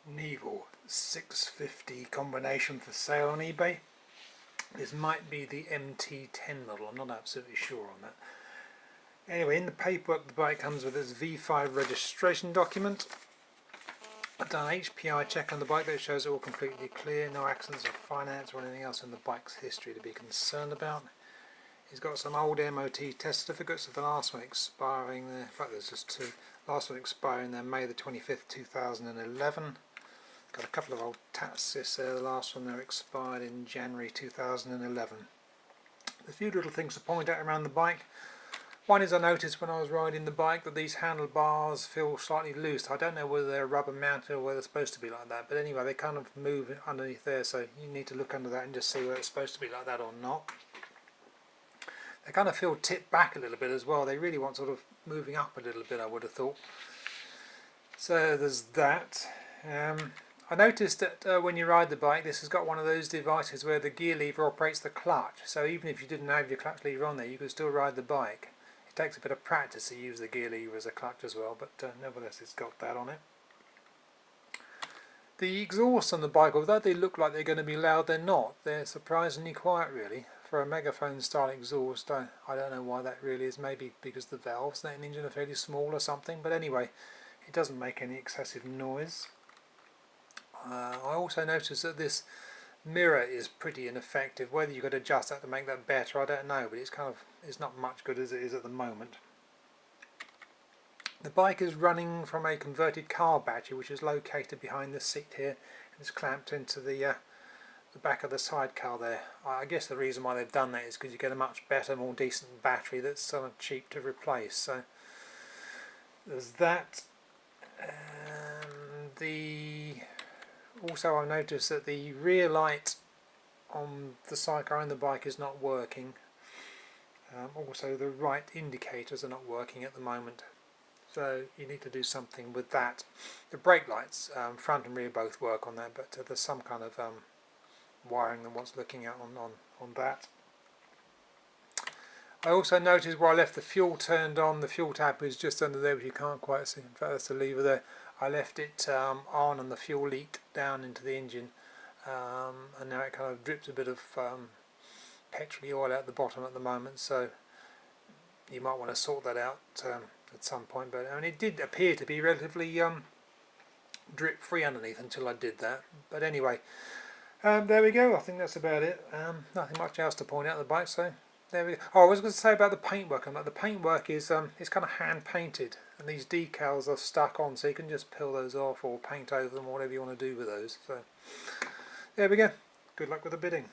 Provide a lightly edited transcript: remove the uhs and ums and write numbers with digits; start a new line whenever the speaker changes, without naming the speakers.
Neval 650 combination for sale on eBay. This might be the MT10 model, I'm not absolutely sure on that. Anyway, in the paperwork the bike comes with this V5 registration document. I've done an HPI check on the bike that shows it all completely clear, no accidents of finance or anything else in the bike's history to be concerned about. He's got some old MOT test certificates, of the last one expiring there, in fact there's just two, last one expiring there May the 25th 2011. Got a couple of old TATSIS there, the last one there expired in January 2011. A few little things to point out around the bike. One is I noticed when I was riding the bike that these handlebars feel slightly loose. I don't know whether they're rubber mounted or whether they're supposed to be like that, but anyway they kind of move underneath there, so you need to look under that and just see whether it's supposed to be like that or not. They kind of feel tipped back a little bit as well. They really want sort of moving up a little bit, I would have thought. So there's that. I noticed that when you ride the bike, this has got one of those devices where the gear lever operates the clutch. So even if you didn't have your clutch lever on there, you could still ride the bike. It takes a bit of practice to use the gear lever as a clutch as well, but nevertheless it's got that on it. The exhausts on the bike, although they look like they're going to be loud, they're not. They're surprisingly quiet really. For a megaphone style exhaust, I don't know why that really is. Maybe because the valves in the engine are fairly small or something, but anyway, it doesn't make any excessive noise. I also noticed that this mirror is pretty ineffective. Whether you could adjust that to make that better, I don't know, but it's not much good as it is at the moment. The bike is running from a converted car battery which is located behind the seat here and is clamped into the back of the sidecar there. I guess the reason why they've done that is because you get a much better, more decent battery that's sort of cheap to replace. So there's that. Also I've noticed that the rear light on the sidecar and the bike is not working. Also the right indicators are not working at the moment. So you need to do something with that. The brake lights, front and rear, both work on that, but there's some kind of wiring that wants looking at on that. I also noticed where I left the fuel turned on, the fuel tap is just under there, but you can't quite see. In fact, that's the lever there. I left it on and the fuel leaked down into the engine, and now it kind of drips a bit of petrol oil out the bottom at the moment, so you might want to sort that out at some point. But I mean, it did appear to be relatively drip free underneath until I did that. But anyway, there we go. I think that's about it. Nothing much else to point out the bike, so there we go. Oh, I was going to say about the paintwork. The paintwork is it's kind of hand painted, and these decals are stuck on, so you can just peel those off or paint over them, or whatever you want to do with those. So there we go. Good luck with the bidding.